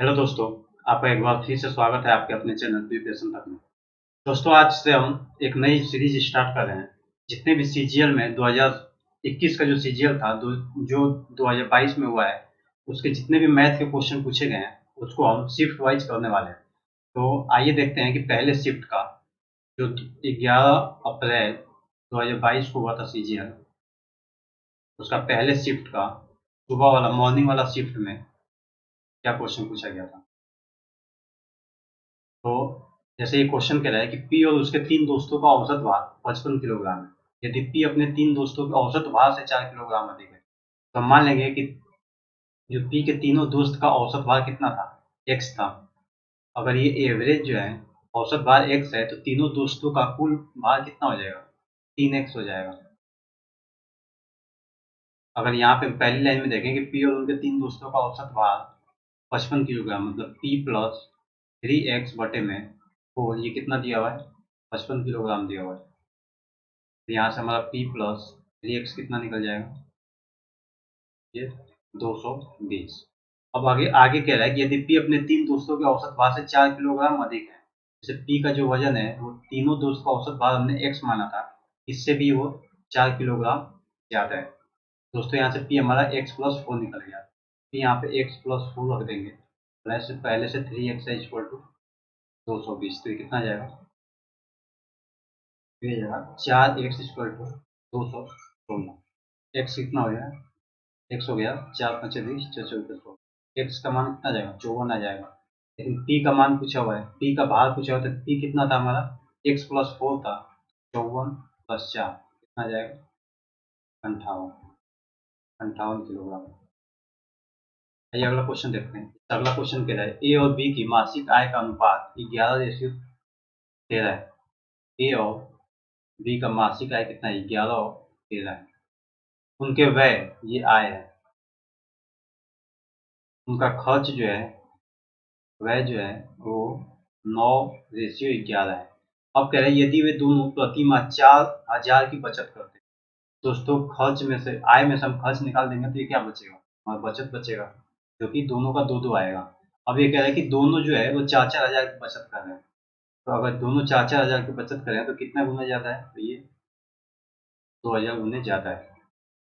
Hello दोस्तों, आपका एक बार फिर से स्वागत है आपके अपने चैनल प्रिपरेशन तक में। दोस्तों, आज से हम एक नई सीरीज स्टार्ट कर रहे हैं। जितने भी सीजीएल में 2021 का जो सीजीएल था जो 2022 में हुआ है, उसके जितने भी मैथ के क्वेश्चन पूछे गए हैं उसको हम शिफ्ट वाइज करने वाले हैं। तो आइए देखते हैं कि पहले शिफ्ट का जो 11 अप्रैल 2022 को हुआ था सीजीएल, उसका पहले शिफ्ट का सुबह वाला मॉर्निंग वाला शिफ्ट में क्या क्वेश्चन पूछा गया था। तो जैसे ये क्वेश्चन कह रहा है कि पी और उसके 3 दोस्तों का औसत भार 55 किलोग्राम है। यदि पी अपने 3 दोस्तों के औसत भार से 4 किलोग्राम अधिक है, तो हम मान लेंगे कि जो पी के तीनों दोस्त का औसत भार कितना था, एक्स था। अगर ये एवरेज जो है औसत भार एक्स है, तो तीनों दोस्तों का कुल भार कितना हो जाएगा, 3x हो जाएगा। अगर यहाँ पे पहली लाइन में देखें कि पी और उनके 3 दोस्तों का औसत भार 55 किलोग्राम, मतलब पी प्लस 3x बटे में 4, ये कितना दिया हुआ है, 55 किलोग्राम दिया हुआ है। तो यहाँ से हमारा P प्लस 3x कितना निकल जाएगा, ये 220। अब आगे आगे कह रहा है कि यदि P अपने 3 दोस्तों के औसत भार से 4 किलोग्राम अधिक है, जैसे P का जो वजन है वो तीनों दोस्त का औसत भार हमने x माना था, इससे भी वो 4 किलोग्राम ज़्यादा है। दोस्तों, यहाँ से P हमारा x प्लस 4 निकल गया। P यहाँ पे x प्लस 4 रख देंगे, प्लस पहले से 3x है इक्वल टू 220। तो ये कितना जाएगा, ये जाएगा 4x इक्वल टू 216। x कितना हो गया, एक्स हो गया 4×5 = 20, 6×4 एक्स का मान कितना जाएगा, 54 आ जाएगा। लेकिन पी का मान पूछा हुआ है, पी का भार पूछा हुआ है, तो पी कितना था हमारा, एक्स प्लस 4 था, 54 + 4 कितना जाएगा, 58 किलोग्राम। आइए अगला क्वेश्चन देखते हैं। अगला क्वेश्चन कह रहा है ए और बी की मासिक आय का अनुपात 11:13 है। ए और बी का मासिक आय कितना है, 11 और 13 है। उनके व्यय, ये आय है, उनका खर्च जो है, वह जो है वो 9:11 है। अब कह रहे हैं यदि वे दोनों प्रति माह 4,000 की बचत करते हैं। दोस्तों, खर्च में से, आय में से हम खर्च निकाल देंगे तो ये क्या बचेगा, हमारा बचत बचेगा, जो कि दोनों का 2-2 आएगा। अब ये कह रहा है कि दोनों जो है वो 4,000 की बचत कर रहे हैं। तो अगर दोनों 4,000 की बचत करें तो कितना गुना ज़्यादा है, तो ये 2,000 गुने ज़्यादा है।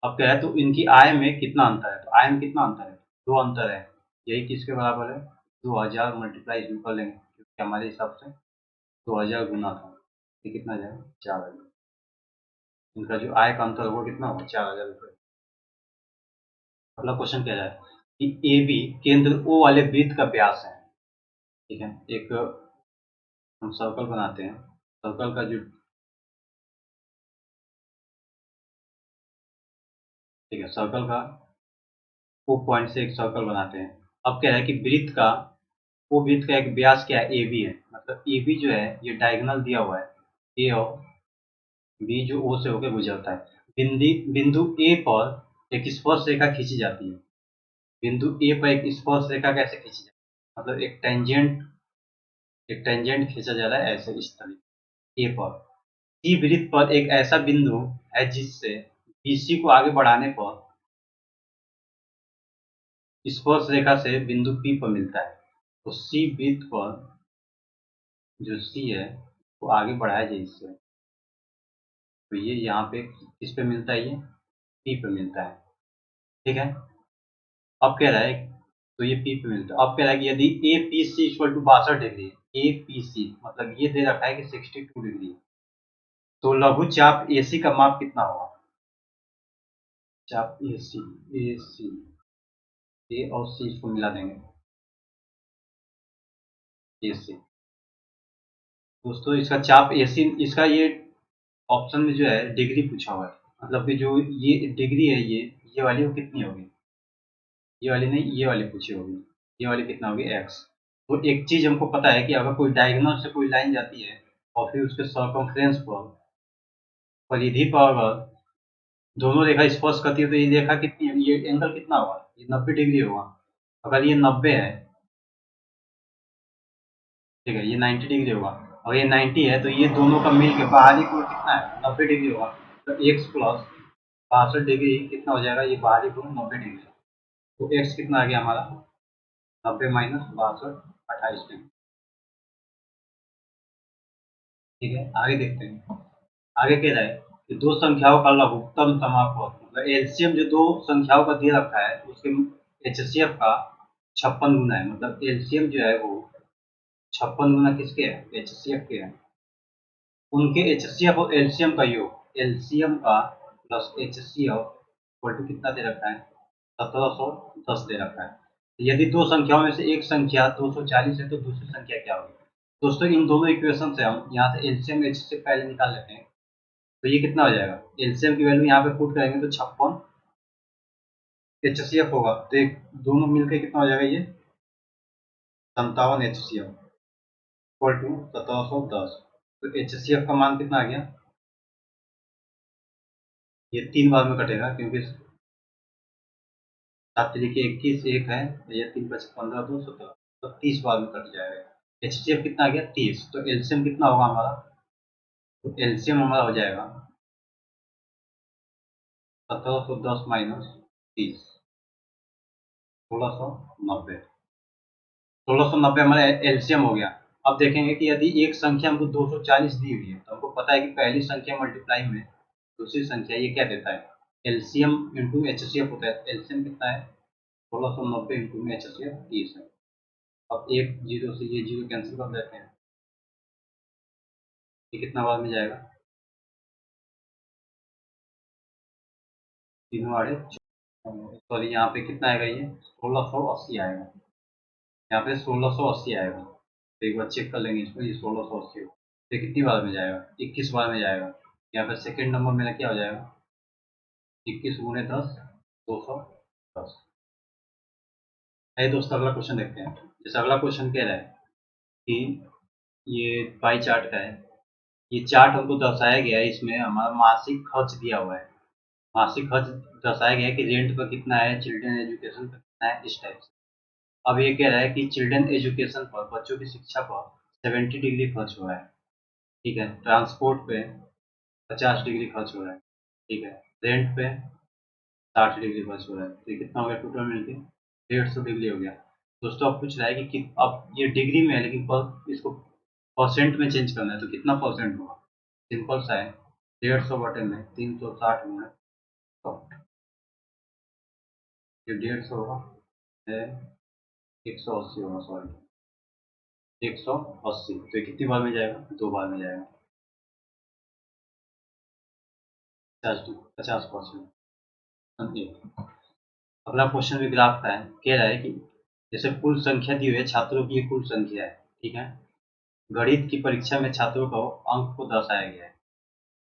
अब कह रहा है तो इनकी आय में कितना अंतर है, तो आय में कितना अंतर है, 2 अंतर है। यही किसके बराबर है, 2,000 मल्टीप्लाई इसमें कर लेंगे, क्योंकि हमारे हिसाब से 2,000 गुना था, ये कितना जाएगा, 4,000। इनका जो आय का अंतर होगा कितना होगा, 4,000 रुपये। अगला क्वेश्चन कह रहा है कि ए बी केंद्र ओ वाले वृत्त का व्यास है। ठीक है, एक हम सर्कल बनाते हैं, सर्कल का जो, ठीक है, सर्कल का ओ पॉइंट से एक सर्कल बनाते हैं। अब कह रहा है कि वृत्त का, वो वृत्त का एक व्यास क्या है, ए बी है। मतलब ए बी जो है ये डायगोनल दिया हुआ है, ए और बी जो ओ से होकर गुजरता है। बिंदु ए पर एक स्पर्श रेखा खींची जाती है। बिंदु ए पर एक स्पर्श रेखा कैसे खींची जाती है, मतलब एक टेंजेंट खींचा जा रहा है ऐसे, इस तरीके ए पर। सी वृत्त पर एक ऐसा बिंदु है जिससे बीसी को आगे बढ़ाने पर स्पर्श रेखा से बिंदु पी पर मिलता है। तो सी वृत्त पर जो सी है वो आगे बढ़ाया जाए इससे, तो ये यहाँ पे किस पे मिलता है, ये पी पे मिलता है। ठीक है, अब कह रहा है, तो ये पी पे मिलता है। अब कह रहा है कि यदि A P C equal to 62 degree, A P C मतलब ये दे रखा है कि 62 डिग्री, तो लघु चाप ए सी का माप कितना होगा, चाप ए सी, ए सी, ए और सी इसको मिला देंगे, ए सी। दोस्तों, इसका चाप ए सी, इसका ये ऑप्शन में जो है डिग्री पूछा हुआ है, मतलब कि जो ये डिग्री है, ये वाली वो कितनी होगी, ये वाली नहीं, ये वाली पूछी होगी, ये वाली कितना होगी, एक्स। तो एक चीज हमको पता है कि अगर कोई डायगोनल से कोई लाइन जाती है और फिर उसके सर्कमफ्रेंस पर, परिधि पर अगर दोनों रेखा स्पर्श करती है, तो ये रेखा कितनी, ये एंगल कितना होगा, ये 90 डिग्री होगा। अगर ये 90 है, ठीक है, ये 90 डिग्री होगा। और ये 90 है, तो ये दोनों का मिल के बाहरी कोण कितना है, 90 डिग्री होगा। तो एक्स प्लस 62 डिग्री कितना हो जाएगा, ये बाहरी कोण 90 डिग्री। तो एक्स कितना आ गया हमारा, 90 माइनस 62 28 डिग्री। ठीक है, आगे देखते हैं। आगे कह रहा है कि दो संख्याओं का लघुत्तम समापन, मतलब एलसीएम जो दो संख्याओं का दे रखा है उसके एचसीएफ का 56 गुना है। मतलब एलसीएम जो है वो 56 गुना किसके है, एचसीएफ के है। उनके एचसीएफ और एलसीएम का योग, एलसीएम का प्लस एचसीएफ इक्वल टू कितना दे रखा है, 1710 दे रखा है। यदि दो संख्याओं में से एक संख्या 240 है तो दूसरी संख्या क्या होगी। दोस्तों इन दोनों इक्वेशन से हम यहाँ से एलसीएम एचसीएफ पहले निकाल लेते हैं। तो ये कितना हो जाएगा, एलसीएम की वैल्यू यहाँ पे पुट करेंगे तो 56 एचसीएफ होगा, तो एक दोनों मिलकर कितना हो जाएगा, ये 57 एचसीएफ इक्वल टू 1710। तो एचसीएफ का मान कितना आ गया, ये 3 बार में कटेगा क्योंकि 7 तिरिके 21 एक है, ये 3 5 15 2 17, तो 30 बार में कट जाएगा। एचसीएफ कितना आ गया 30, तो एलसीएम कितना होगा हमारा, तो एलसीएम हमारा हो जाएगा 1710 माइनस 30, 1690। 1690 हमारा एलसीएम हो गया। अब देखेंगे कि यदि एक संख्या हमको 240 दी हुई है तो हमको पता है कि पहली संख्या मल्टीप्लाई में दूसरी संख्या ये क्या देता है, एलसीएम इंटू एचसीएफ होता है। एलसीएम कितना है, 1690 इंटू एचसीएफ 30 है। अब एक जीरो से ये जीरो कैंसिल कर देते हैं, ये कितना बार में जाएगा, तीनों आड़े, सॉरी यहाँ पे कितना आएगा, ये 1680 आएगा। यहाँ पे 1680 आएगा। तो एक बार चेक कर लेंगे इसको, ये 1680 हो तो कितनी बार में जाएगा, 21 बार में जाएगा। यहाँ पे सेकेंड नंबर मेरा क्या हो जाएगा, 21 गुणे 10 210। है दोस्तों, अगला क्वेश्चन देखते हैं। जैसे अगला क्वेश्चन कह रहा है कि ये पाई चार्ट का है, ये चार्ट हमको दर्शाया गया है, इसमें हमारा मासिक खर्च दिया हुआ है। मासिक खर्च दर्शाया गया है कि रेंट पर कितना है, चिल्ड्रन एजुकेशन पर कितना है, इस टाइप से। अब ये कह रहा है कि चिल्ड्रन एजुकेशन पर, बच्चों की शिक्षा पर 70 डिग्री खर्च हो रहा है। ठीक है, ट्रांसपोर्ट पे 50 डिग्री खर्च हो रहा है। ठीक है, रेंट पे 60 डिग्री खर्च हो रहा है। तो ये कितना हो गया टोटल मिलके, 150 डिग्री हो गया। दोस्तों अब पूछ रहा है कि अब ये डिग्री में है लेकिन इसको परसेंट में चेंज करना है, तो कितना परसेंट होगा। सिंपल सा है, 150 बटे में 360 गुणे 100, ये 150 होगा, 180 होगा, सॉरी 180। तो ये कितनी बार में जाएगा, 2 बार में जाएगा, 50%। अगला क्वेश्चन भी ग्राफ का है, कह रहा है कि जैसे कुल संख्या दी हुई है छात्रों की, कुल संख्या है। ठीक है, गणित की परीक्षा में छात्रों को अंक को दर्शाया गया है।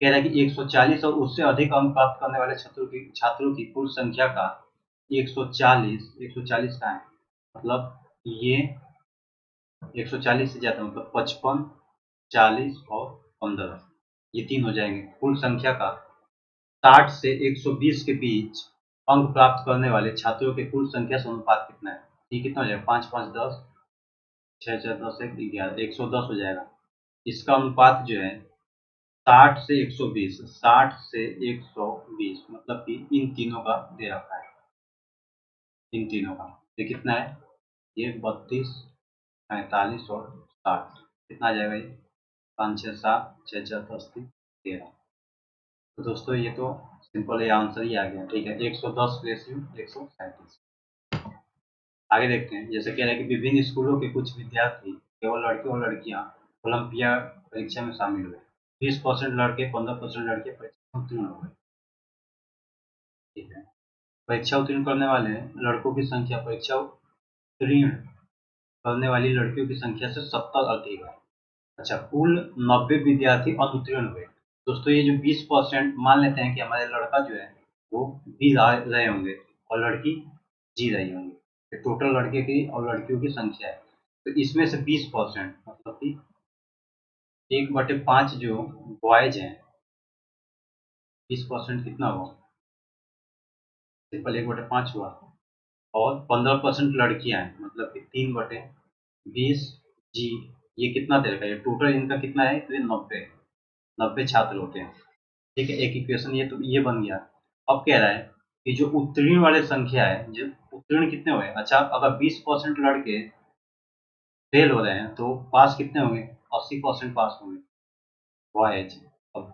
कह रहा है कि 140 और उससे अधिक अंक प्राप्त करने वाले छात्रों की कुल संख्या का 140 का है, मतलब ये 140 से ज्यादा, मतलब 55 40 और 15, ये तीन हो जाएंगे। कुल संख्या का 60 से 120 के बीच अंक प्राप्त करने वाले छात्रों के कुल संख्या से अनुपात कितना है, ये कितना हो जाएगा, 5 5 10, 6 6 10 1 11, 110 हो जाएगा। इसका अनुपात जो है 60 से 120, 60 से 120, मतलब कि इन तीनों का दे रखा है, इन तीनों का। ये कितना है, ये 32 45 और 60, कितना आ जाएगा, ये 5 6 7 6 6 10 3 13। तो दोस्तों ये तो सिंपल है, आंसर ही आ गया। ठीक है, 110 रेशियो 137। आगे देखते हैं। जैसे कह रहे हैं कि विभिन्न स्कूलों के कुछ विद्यार्थी, केवल लड़के और लड़कियां, ओलंपियाड परीक्षा में शामिल हुए। 20% लड़के 15% लड़के परीक्षा में उत्तीर्ण हो गए। ठीक है, परीक्षा उत्तीर्ण करने वाले लड़कों की संख्या परीक्षा उत्तीर्ण करने वाली लड़कियों की संख्या से 70 अधिक है। अच्छा, कुल 90 विद्यार्थी अनुत्तीर्ण हुए। दोस्तों ये जो 20% मान लेते हैं कि हमारे लड़का जो है वो जी रहे होंगे और लड़की जी रही होंगी, तो टोटल लड़के की और लड़कियों की संख्या है। तो इसमें से 20% मतलब कि 1/5 जो बॉयज हैं, 20% कितना हुआ, सिंपल 1/5 हुआ। और 15% लड़कियां हैं, मतलब कि 3/20 जी, ये कितना दे रखा है, ये टोटल इनका कितना है, तो ये 90 छात्र होते हैं। ठीक है, एक इक्वेशन ये तो ये बन गया। अब कह रहा है कि जो उत्तीर्ण वाले संख्या है, जो उत्तीर्ण कितने हुए? अच्छा, अगर 20% लड़के फेल हो रहे हैं तो पास कितने होंगे? 80% पास होंगे, बॉयज। अब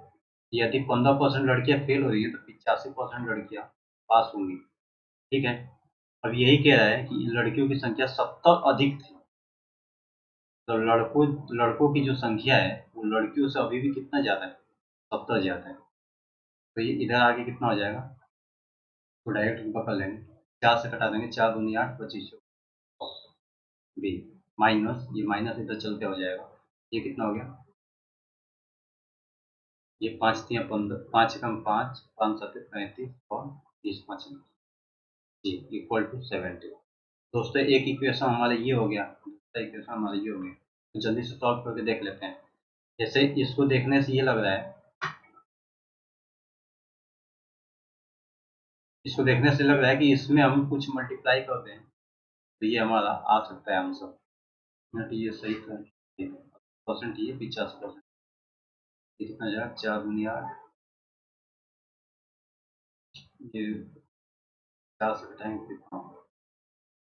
यदि 15% लड़कियां फेल हो रही है तो 85% लड़कियां पास होंगी। ठीक है। अब यही कह रहा है कि लड़कियों की संख्या 70 अधिक थी, तो लड़कों की जो संख्या है वो लड़कियों से अभी भी कितना ज्यादा है? 70 ज्यादा है। तो ये इधर आके कितना हो जाएगा? तो डायरेक्ट इनको कर लेंगे, 4 से कटा देंगे, 4 दूनी 8, 25 बी माइनस, ये माइनस इधर चलते हो जाएगा, ये कितना हो गया? ये 5 तियाँ 15, 5 एकम 5, 5 सत्ते 35 और 20 5 जी इक्वल टू 70। दोस्तों एक इक्वेशन हमारा ये हो गया, दूसरा इक्वेशन हमारा ये हो गया। तो जल्दी से सॉल्व करके देख लेते हैं। जैसे इसको देखने से ये लग रहा है, इसको देखने से लग रहा है कि इसमें हम कुछ मल्टीप्लाई कर दें तो ये हमारा आ सकता है आंसर। मिनट, ये सही परसेंट, ये 50%, ये कितना जाएगा? 4 दूनी 8, ये 4 से घटाएंगे कितना होगा?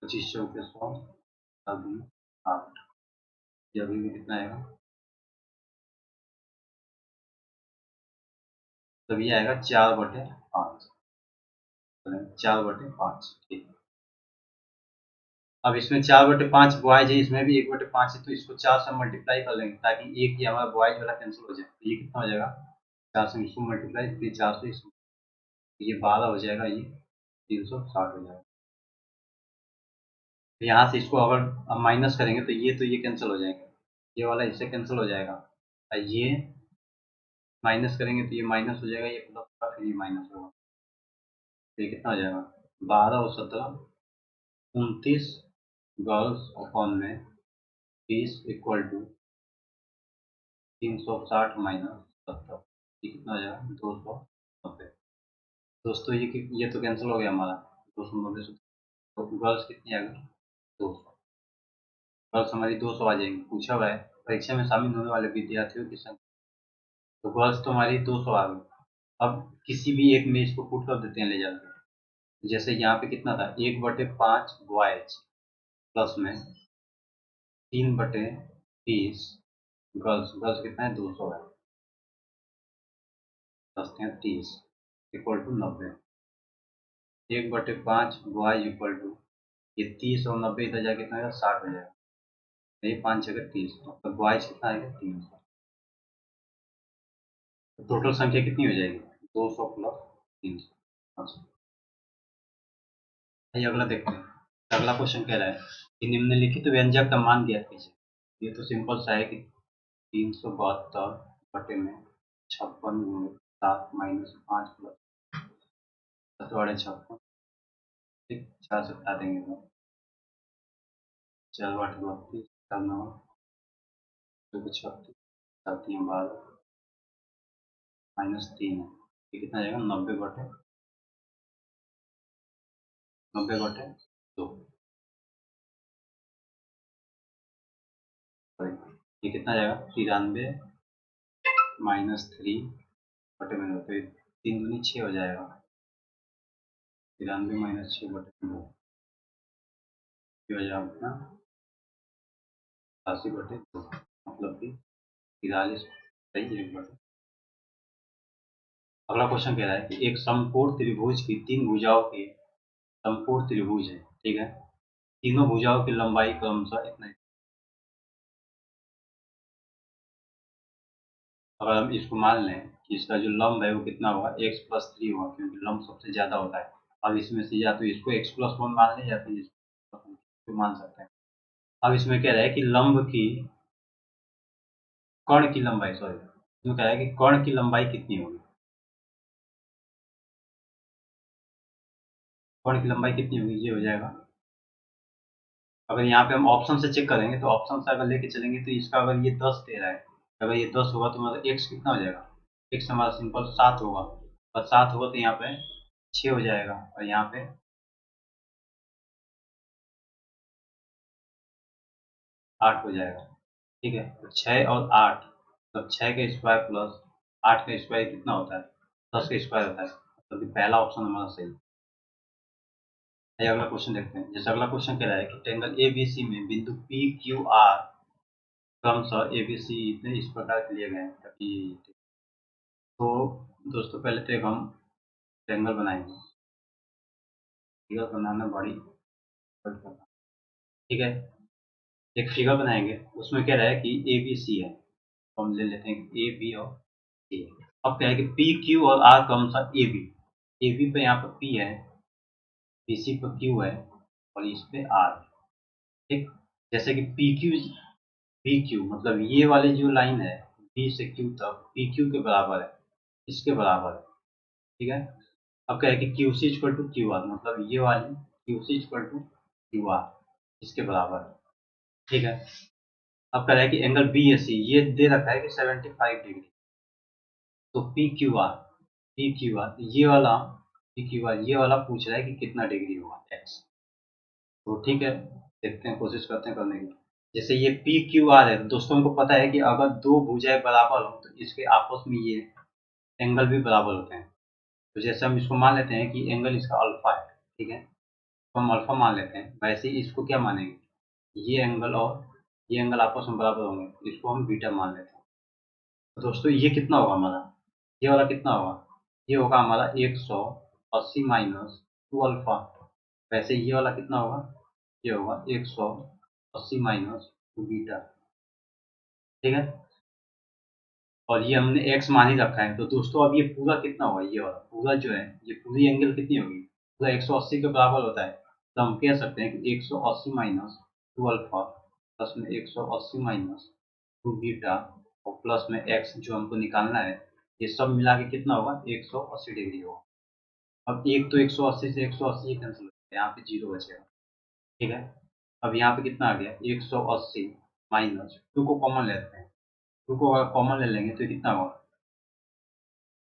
25 चौके 100, 4 दूनी 8, ये अभी भी कितना आएगा? तब ये आएगा 4/5, 4/5। ठीक है। अब इसमें 4/5 बॉयज है, इसमें भी 1/5 है, तो इसको 4 से मल्टीप्लाई कर लेंगे ताकि एक ये हमारा बॉयज वाला कैंसिल हो जाए। तो ये कितना हो जाएगा? 4 से इसको मल्टीप्लाई, फिर 4 से इसको, ये 12 हो जाएगा, ये 360 हो जाएगा। तो यहाँ से इसको अगर हम माइनस करेंगे तो ये कैंसिल हो जाएंगे, ये वाला इससे कैंसिल हो जाएगा, और ये माइनस करेंगे तो ये माइनस हो जाएगा, ये प्लस होगा, फिर ये माइनस होगा। तो ये कितना हो जाएगा? 12 और 17, 29 गर्ल्स अपॉन में 20 इक्वल टू 360 माइनस 70, ये कितना हो जाएगा? 290। दोस्तों ये तो कैंसिल हो गया हमारा, 290 से। तो गर्ल्स कितनी आ गई? 200। गर्ल्स हमारी 200 आ जाएंगी। पूछा हुआ है परीक्षा में शामिल होने वाले विद्यार्थियों की संख्या, तो गर्ल्स तो हमारी 200 आ गई। अब किसी भी एक में इसको पुट कर देते हैं ले जाकर। जैसे यहाँ पे कितना था? 1/5 बॉयज प्लस में 3/30 गर्ल्स, गर्ल्स कितना है? 200 है, plus 30 equal to 90। 1/5 boys equal to, ये 30 और 90 इधर जाके कितना आएगा? 60 हो जाएगा। ये 5 जगह 30, मतलब बॉयज कितना आएगा? 300। तो टोटल संख्या कितनी हो जाएगी? 200 प्लस 300। अच्छा, आइए अगला देखते हैं। अगला क्वेश्चन कह रहा है कि निम्नलिखित व्यंजक का मान ज्ञात कीजिए। ये तो सिंपल सा है कि 372 बटे में 56 गुणे 7 माइनस 5 प्लस 7/56। ठीक, 4 से हटा देंगे तो 4/32, 9 36, 7×3 12 माइनस 3 है, ये कितना जाएगा? 90/2। ये कितना जाएगा? 93 माइनस 3 बटे में 2, तो 3×2 = 6 हो जाएगा। 93 माइनस 6 बटे में 2, ये हो जाएगा अपना 88/2, मतलब कि 43 सही 1/2। अगला क्वेश्चन कह रहा है कि एक समकोण त्रिभुज की 3 भुजाओं के, समकोण त्रिभुज है, ठीक है, तीनों भुजाओं की लंबाई क्रमशः इतना। अगर हम इसको मान लें कि इसका जो लंब है वो कितना होगा? x+3 होगा, क्योंकि लंब सबसे ज्यादा होता है। अब इसमें से या तो इसको x+1 मान लें या फिर इसको मान सकते हैं। अब इसमें कह रहा है कि लंब की, कर्ण की लंबाई, सॉरी, इसमें कह रहा है कि कर्ण की लंबाई कितनी होगी? कर्ण की लंबाई कितनी होगी? ये हो जाएगा, अगर यहाँ पे हम ऑप्शन से चेक करेंगे तो ऑप्शन से अगर लेके चलेंगे तो इसका अगर ये 10 दे रहा है, अगर ये 10 होगा तो मतलब x कितना हो जाएगा? x हमारा सिंपल 7 होगा, और 7 होगा तो यहाँ पे 6 हो जाएगा, और यहाँ पे 8 हो जाएगा। ठीक है, तो 6 और 8, मतलब 6 का स्क्वायर प्लस 8 का स्क्वायर कितना होता है? 10 का स्क्वायर होता है, मतलब कि पहला ऑप्शन हमारा सही है। आइए अगला क्वेश्चन देखते हैं। जैसे अगला क्वेश्चन कह रहा है कि ट्रायंगल एबीसी में बिंदु पी क्यू आर क्रमशः एबीसी इतने इस प्रकार के लिए गए हैं ताकि, तो दोस्तों पहले तो एक हम ट्रायंगल बनाएंगे। फिगर बनाना बड़ी ठीक है, एक फिगर बनाएंगे, उसमें कह रहा है कि ए बी सी है, तो हम ले लेते हैं ए बी और सी। अब क्या है कि पी क्यू और आर क्रमशः ए बी पे यहाँ पर पी है, बी सी पर क्यू है और इस पे आर। ठीक, जैसे कि पी क्यू पी क्यू मतलब ये वाली जो लाइन है बी से क्यू तक पी क्यू के बराबर है, इसके बराबर है। ठीक है, अब क्या है कि Q C equal to Q R मतलब ये वाली Q C equal to Q R इसके बराबर है। ठीक है, अब कह रहा है कि एंगल बी ए सी ये दे रखा है कि 75 डिग्री, तो पी क्यू आर ये वाला पूछ रहा है कि कितना डिग्री होगा एक्स। तो ठीक है, देखते हैं, कोशिश करते हैं करने की। जैसे ये पी क्यू आर है, दोस्तों को पता है कि अगर दो भुजाएं बराबर हो तो इसके आपस में ये एंगल भी बराबर होते हैं। तो जैसे हम इसको मान लेते हैं कि एंगल इसका अल्फा है, ठीक है, तो हम अल्फा मान लेते हैं। वैसे ही इसको क्या मानेंगे, ये एंगल और ये एंगल आपस में बराबर होंगे, तो इसको हम बीटा मान लेते हैं। तो दोस्तों ये कितना होगा हमारा, ये वाला कितना होगा, ये होगा हमारा 180 माइनस 2 अल्फा। वैसे ये वाला कितना होगा, ये होगा 180 माइनस 2 बीटा। ठीक है, और ये हमने x मान ही रखा है। तो दोस्तों अब ये पूरा कितना होगा, ये वाला पूरा जो है ये पूरी एंगल कितनी होगी, पूरा 180 के बराबर होता है। तो हम कह सकते हैं कि 180 माइनस 2 अल्फा प्लस में 180 माइनस 2 बीटा और प्लस में x जो हमको निकालना है, ये सब मिला के कितना होगा, 180 डिग्री होगा। अब एक तो 180 से 180 ही कैंसिल हो जाएगा, यहाँ पे जीरो बचेगा। ठीक है, अब यहाँ पे कितना आ गया, 180 माइनस 2 को कॉमन लेते हैं, 2 को अगर कॉमन ले लेंगे तो कितना होगा,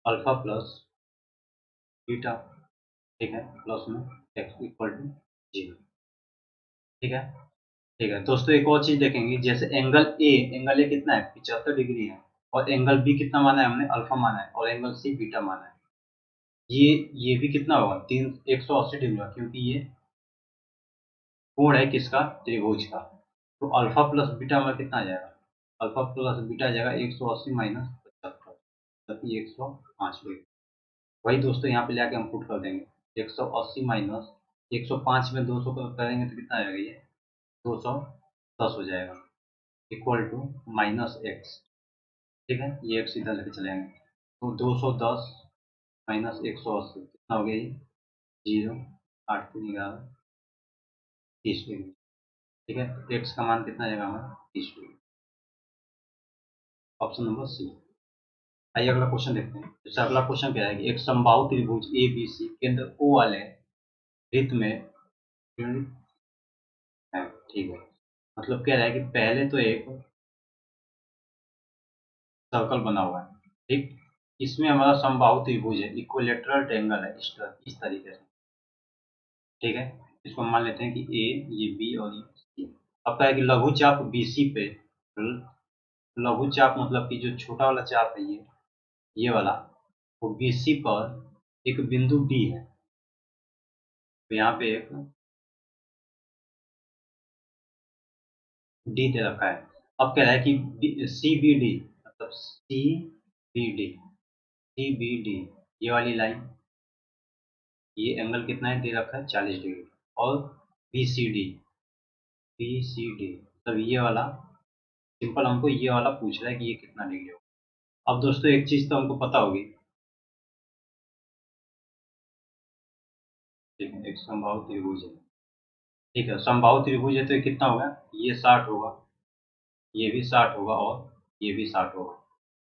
अल्फा प्लस बीटा। ठीक है, प्लस में x इक्वल टू 0। ठीक है, ठीक है दोस्तों, एक और चीज देखेंगे। जैसे एंगल ए कितना है, 75 डिग्री है, और एंगल बी कितना माना है हमने, अल्फा माना है, और एंगल सी बीटा माना है। ये भी कितना होगा, 180 डिग्री होगा, क्योंकि ये कोण है किसका, त्रिभुज का। तो अल्फा प्लस बीटा में कितना आ जाएगा, अल्फा प्लस बीटा आ जाएगा 180 माइनस 75, 105 डिग्री। वही दोस्तों यहाँ पे लेके हम पुट कर देंगे, 180 माइनस 105 में 200 करेंगे तो कितना आ जाएगा, ये 210 हो जाएगा, इक्वल टू माइनस एक्स। ठीक है, ये एक्स इधर लेके चलेंगे, तो 210 माइनस 180 कितना हो गया, ये 0, 8 3 11 30 डिग्री। ठीक है, एक्स का मान कितना आ जाएगा हमारा, 30 डिग्री। Option number C. आइए अगला क्वेश्चन देखते हैं। जैसे अगला क्वेश्चन क्या है कि एक समबाहु त्रिभुज ए बी सी केंद्र ओ वाले वृत्त में है। ठीक है, मतलब कह रहा है कि पहले तो एक सर्कल बना हुआ है, ठीक, इसमें हमारा समबाहु त्रिभुज है, इक्विलेटरल ट्रायंगल है, इस तरीके से। ठीक है, इसको मान लेते हैं कि ए, ये बी और ये सी। अब क्या है कि लघु चाप बीसी पे, लघु चाप मतलब कि जो छोटा वाला चाप है ये वाला, वो बीसी पर एक बिंदु डी है। तो यहाँ पे एक डी दे रखा है। अब कह रहा है कि सी बी डी मतलब सी बी डी ये वाली लाइन, ये एंगल कितना है दे रखा है, 40 डिग्री। और बी सी डी मतलब ये वाला, सिंपल हमको ये वाला पूछ रहा है कि ये कितना डिग्री होगा। अब दोस्तों एक चीज तो हमको पता होगी, ठीक है, एक समबाहु त्रिभुज है। ठीक है, समबाहु त्रिभुज है तो ये कितना होगा, ये 60 होगा, ये भी 60 होगा और ये भी 60 होगा।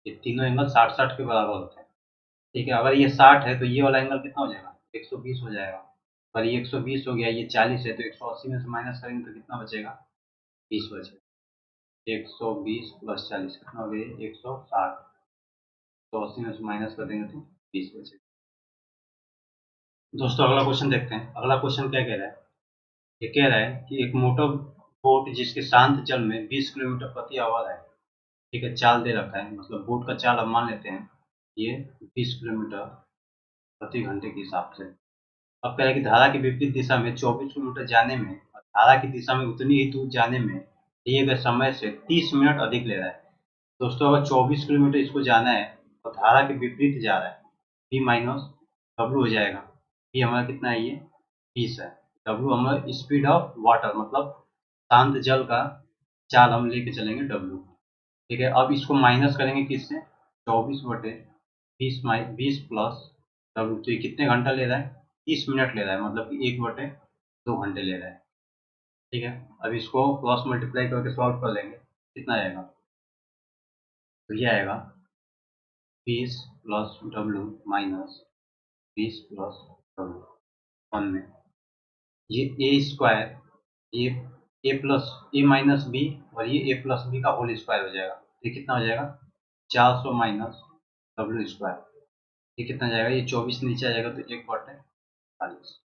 ये तीनों एंगल 60-60 के बराबर होते हैं। ठीक है, अगर ये 60 है तो ये वाला एंगल कितना हो जाएगा, 120 हो जाएगा। अगर ये 120 हो गया, ये 40 है तो 180 में से माइनस करेंगे तो कितना बचेगा, 20 बचेगा। 120 प्लस 40 कितना हो गया, 160। 180 में से माइनस कर देंगे तो 20 बचेगा। दोस्तों अगला क्वेश्चन देखते हैं। अगला क्वेश्चन क्या कह रहा है, ये कह रहा है कि एक मोटर बोट जिसके शांत जल में 20 किलोमीटर प्रति आवर है। ठीक है, चाल दे रखा है, मतलब बोट का चाल हम मान लेते हैं, ये 20 किलोमीटर प्रति घंटे के हिसाब से। अब कह रहा है कि धारा के विपरीत दिशा में 24 किलोमीटर जाने में और धारा की दिशा में उतनी ही दूर जाने में दिए गए समय से 30 मिनट अधिक ले रहा है। दोस्तों अगर 24 किलोमीटर इसको जाना है और धारा के विपरीत जा रहा है, v माइनस डब्ल्यू हो जाएगा। v हमारा कितना है, ये 20 है। w हमारा स्पीड ऑफ वाटर मतलब शांत जल का चाल हम लेके चलेंगे w। ठीक है, अब इसको माइनस करेंगे किससे, 24/20 प्लस डब्ल्यू, तो ये कितने घंटा ले रहा है, 30 मिनट ले रहा है, मतलब कि 1/2 घंटे ले रहा है। ठीक है, अब इसको क्रॉस मल्टीप्लाई करके सॉल्व कर लेंगे, कितना आएगा, तो ये आएगा 20 plus W minus 20 plus W 1 में ये ए स्क्वायर, ये ए प्लस ए माइनस बी और ये ए प्लस बी का होल स्क्वायर हो जाएगा। ये कितना हो जाएगा, 400 माइनस डब्ल्यू स्क्वायर। ये कितना जाएगा, ये 24 नीचे आ जाएगा तो 1/40।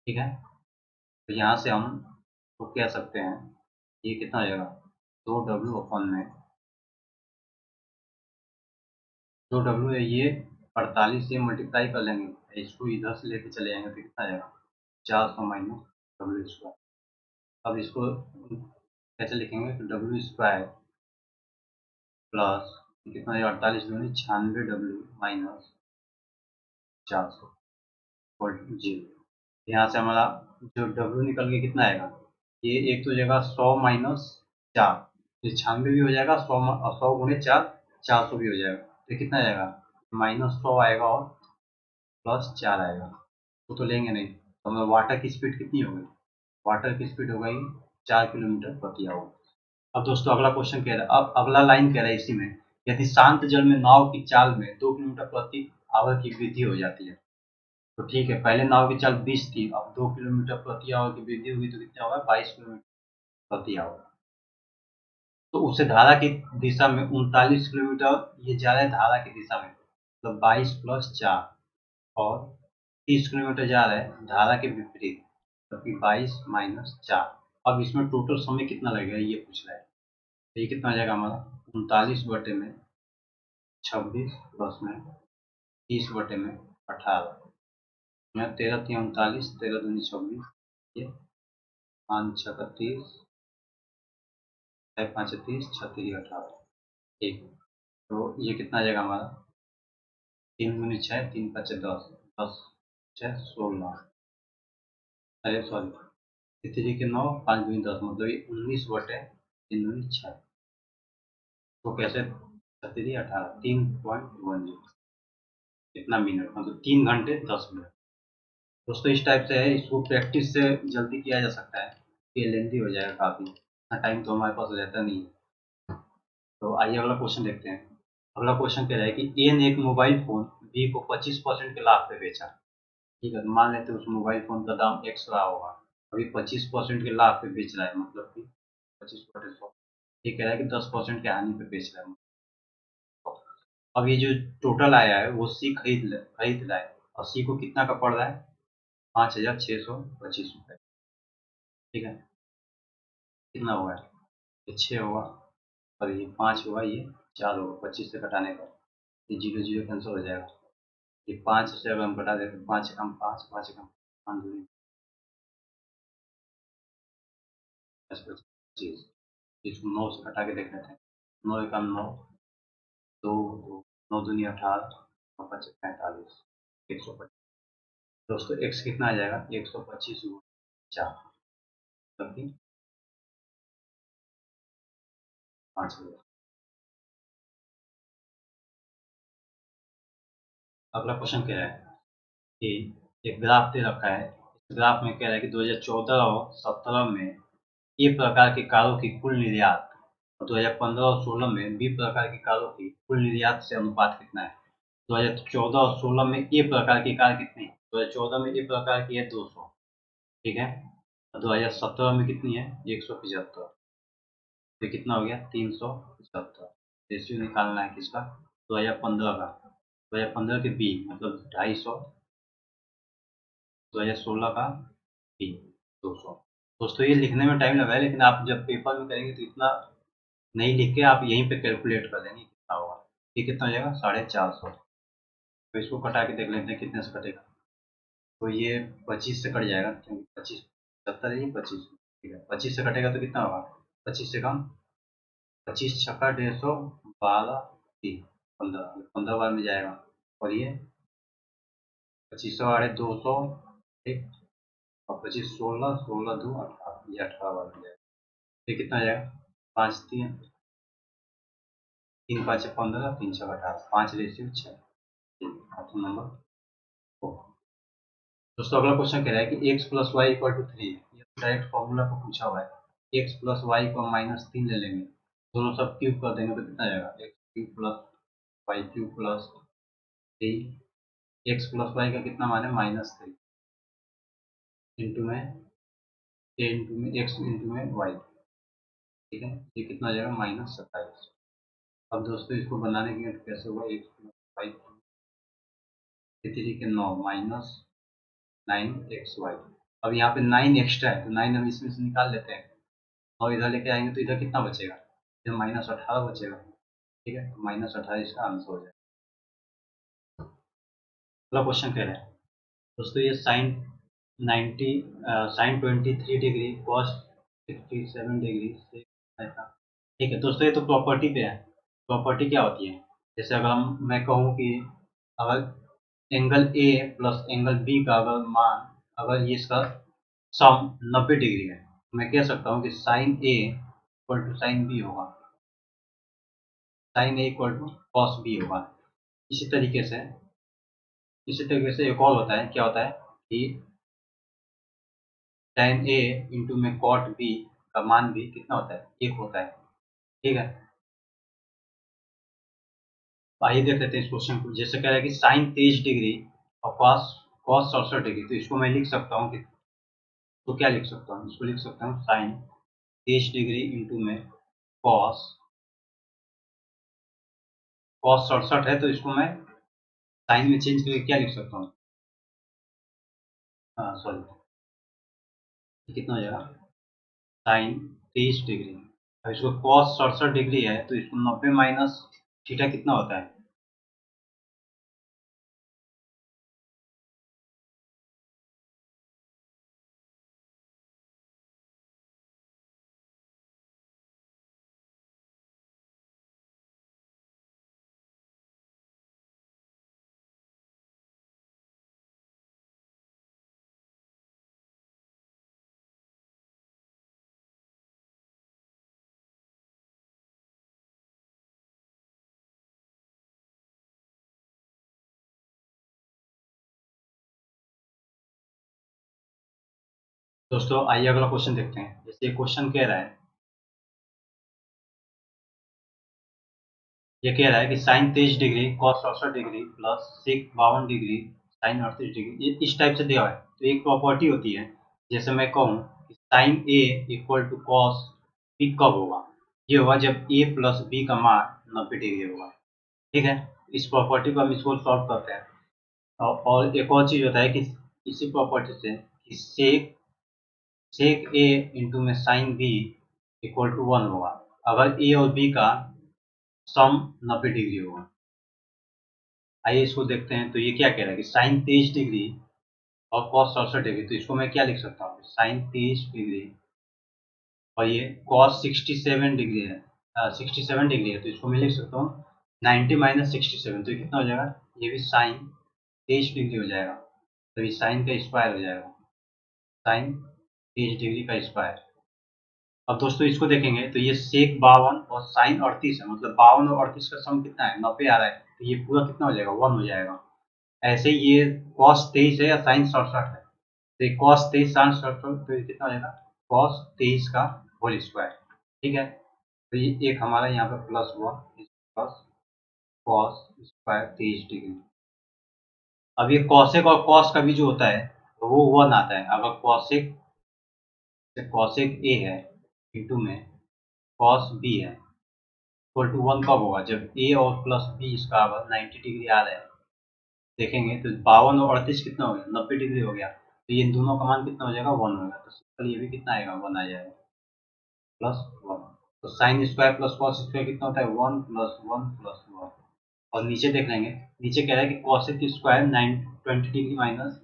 ठीक है, तो यहाँ से हम तो कह सकते हैं ये कितना हो जाएगा, 2w अपन में 2w है ये 48 से मल्टीप्लाई कर लेंगे, इसको इधर से लेके चले जाएंगे तो कितना आ जाएगा, 400 माइनस डब्ल्यू स्क्वायर। अब इसको कैसे लिखेंगे, तो डब्ल्यू स्क्वायर प्लस कितना है, 48 दूनी 96 डब्ल्यू माइनस 400 जीरो। यहाँ से हमारा जो डब्ल्यू निकल के कितना आएगा, ये एक तो जगह 100 माइनस 4, ये 96 भी हो जाएगा, 100 गुणे 4 400 भी हो जाएगा, तो कितना आएगा, -100 आएगा और +4 आएगा। तो लेंगे नहीं, तो हमारा वाटर की स्पीड कितनी हो गई, वाटर की स्पीड हो गई 4 किलोमीटर प्रति आवर। अब दोस्तों अगला क्वेश्चन कह रहा है, अब अगला लाइन कह रहा है इसी में, यदि शांत जल में नाव की चाल में 2 किलोमीटर प्रति आवर की वृद्धि हो जाती है, तो ठीक है, पहले नाव की चाल 20 थी, अब 2 किलोमीटर प्रति आवर की वृद्धि हुई तो कितना होगा, 22 किलोमीटर प्रति आवर। तो उसे धारा की दिशा में 39 किलोमीटर ये जा रहा है, धारा की दिशा में मतलब 22 प्लस 4, और 30 किलोमीटर जा रहा है धारा के विपरीत, तो 22 माइनस 4। अब इसमें टोटल समय कितना लगेगा ये पूछ रहा है, तो ये कितना आ जाएगा हमारा, 39/26 प्लस में 30/18, यहाँ 13 3 39, 13 दूनी 26, ये 5 6 30, 5 30, 36 18। ठीक, तो ये कितना आ जाएगा हमारा, 3 दूनी 6, 3 5 10, 10 6 16, अरे सॉरी 3 के 9, 5 दूनी 10, मतलब ये 19/3 दूनी 6, तो कैसे 36 18 3.10 कितना मिनट, मतलब 3 घंटे 10 मिनट। दोस्तों इस टाइप से है, इसको प्रैक्टिस से जल्दी किया जा सकता है, ये लेंथी हो जाएगा काफ़ी, इतना टाइम तो हमारे पास रहता नहीं है। तो आइए अगला क्वेश्चन देखते हैं। अगला क्वेश्चन कह रहा है कि ए ने एक मोबाइल फ़ोन बी को 25% के लाभ पे बेचा। ठीक है, तो मान लेते हैं उस मोबाइल फ़ोन का दाम एक्स रहा होगा, अभी 25% के लाभ पे बेच रहा है, मतलब कि 25%, ये कह रहा है कि 10% के हानि पे बेच रहा है। अब ये जो टोटल आया है वो सी खरीद रहा है, और सी को कितना का पड़ रहा है, 5,625 रुपये। ठीक है, कितना हुआ है, ये 6 होगा और ये 5 होगा, ये 4 होगा, 25 से घटाने पर ये 0 0 कैंसिल हो जाएगा। ये 5 से अगर हम घटा दें तो 5 कम 5, 5 कम 5 दूनी 10 25, इसको 9 से घटा के देख लेते हैं, 9 एकम 9, 2 2 9 दूनी 18 और 5 45, 125। दोस्तों एक्स कितना आ जाएगा, 125 गुणा 4, मतलब कि 5,000। अगला क्वेश्चन क्या है कि एक ग्राफ दे रखा है, इस ग्राफ में कह रहा है कि 2014 और 17 में ए प्रकार के कारों की कुल निर्यात और 2015 और 16 में बी प्रकार की कारों की कुल निर्यात से अनुपात कितना है। 2014 और 16 में ए प्रकार की कार कितनी है, 2014 में ए प्रकार की है 200, ठीक है, और 2017 में कितनी है 175, तो कितना हो गया 375। रेशियो निकालना है किसका, 2015 का, 2015 के बी मतलब 250, 2016 का बी 200। दोस्तों ये लिखने में टाइम लगा है, लेकिन आप जब पेपर में करेंगे तो इतना नहीं लिख के आप यहीं पे कैलकुलेट कर लेंगे कितना होगा। ये कितना हो जाएगा 450। तो इसको कटा के देख लेते हैं कितने से कटेगा, तो ये 25 से कट जाएगा, क्योंकि 25 70 है, ये 25, ठीक है। 25 से कटेगा तो कितना होगा, 25 से कम, 25 छक्का 150, 12 3 15, 15 बार में जाएगा। और ये 25 सौ 200, ठीक। और 25 16, 16 2 18, ये 18 बार में जाएगा। ये कितना आ जाएगा, 5 3 3 5 15, 3 6 18, 5 रेशियो 6, ऑप्शन नंबर 4। दोस्तों अगला क्वेश्चन कह रहा है कि x plus Y equal to 3, ये डायरेक्ट फॉर्मूला को पूछा हुआ है। x प्लस वाई को -3 ले लेंगे, दोनों सब क्यूब कर देंगे तो कितना आएगा, x cube plus Y cube plus 3, x plus Y का कितना मान है, -3 इंटू में a इंटू में x इंटू में y, ठीक है। ये कितना आ जाएगा, -27। अब दोस्तों इसको बनाने के लिए कैसे होगा, x प्लस वाई 3 के 9 -9xy। अब यहाँ पे 9 एक्स्ट्रा है, तो 9 हम इसमें से निकाल लेते हैं, और इधर लेके आएंगे तो इधर कितना बचेगा, इधर -18 बचेगा, ठीक है। तो -18 इसका आंसर हो जाएगा। अगला क्वेश्चन कह रहा है दोस्तों, ये साइन 23 डिग्री कॉस 67 डिग्री से ऐसा, ठीक है। दोस्तों ये तो प्रॉपर्टी पे है। प्रॉपर्टी क्या होती है, जैसे अगर मैं कहूँ कि अगर angle A plus angle B का अगर मान, अगर ये इसका सम 90 डिग्री है, तो मैं कह सकता हूँ कि sine A equal to sine B होगा, sine A equal to cos B होगा। इसी तरीके से एक और होता है, क्या होता है कि tan ए इंटू में cot बी का मान भी कितना होता है, 1 होता है, ठीक है। आइए देख लेते हैं इस क्वेश्चन को। जैसे कह रहा है कि साइन 23 डिग्री और कॉस कॉस 67 डिग्री, तो इसको मैं लिख सकता हूँ कि, तो क्या लिख सकता हूँ, इसको लिख सकता हूँ साइन 23 डिग्री इंटू में कॉस कॉस 67 है, तो इसको मैं साइन में चेंज करके क्या लिख सकता हूँ, सॉरी, कितना हो जाएगा, साइन 23 डिग्री। अब इसको कॉस 67 डिग्री है, तो इसको 90 माइनस थीटा कितना होता है, दोस्तों आइए अगला क्वेश्चन देखते हैं। जैसे ये क्वेश्चन कह रहा है, ये कह रहा है कि sine 23 degree cos 67 degree plus sec 52 degree sine 38 degree, ये इस टाइप से दिया हुआ है। तो एक प्रॉपर्टी होती है, जैसे मैं कहूँ कि sine A equal to cos B कब होगा, ये होगा जब ए प्लस बी का मान 90 डिग्री होगा, ठीक है। इस प्रॉपर्टी को हम इसको सॉल्व करते हैं। और एक और चीज होता है कि इसी प्रॉपर्टी से कि सेक ए इंटू में साइन बी इक्वल टू 1 होगा, अगर ए और बी का सम 90 डिग्री होगा। आइए इसको देखते हैं। तो ये क्या कह रहा है कि साइन 23 डिग्री और कॉस 67 डिग्री, तो इसको मैं क्या लिख सकता हूँ, साइन 23 डिग्री और ये कॉस 67 डिग्री है, 67 डिग्री है, तो इसको मैं लिख सकता हूँ 90 माइनस 67, तो ये कितना हो जाएगा, ये भी साइन 23 डिग्री हो जाएगा, तो ये साइन का स्क्वायर हो जाएगा, साइन 23 डिग्री का स्क्वायर। अब दोस्तों इसको देखेंगे तो ये सेक 52 और साइन 38 है, मतलब 52 और 38 का सम कितना है, 90 आ रहा है, तो ये पूरा कितना हो जाएगा, 1 हो जाएगा। ऐसे ही ये कॉस 23 है या साइन 67 है, तो ये कॉस 23 साइन 67, तो ये कितना हो जाएगा, कॉस 23 का होल स्क्वायर, ठीक है। तो ये एक हमारा यहाँ पे प्लस हुआ, प्लस कॉस स्क्वायर 23 डिग्री। अब ये कॉसेक और कॉस का भी जो होता है, तो वो 1 आता है। अगर कॉसेक ए है इंटू में कॉस बी है, इक्वल टू 1 कब होगा, जब ए और प्लस बी इसका अगर 90 डिग्री आ रहा है, देखेंगे तो 52 और 38 कितना हो गया, 90 डिग्री हो गया, तो ये दोनों का मान कितना हो जाएगा, 1 होगा, तो सिंपल ये भी कितना आएगा, 1 आ जाएगा, प्लस 1। तो sine square plus cos square कितना होता है, 1 प्लस 1 प्लस 1। और नीचे देख लेंगे, नीचे कह रहा है कि cosec square 20 degree minus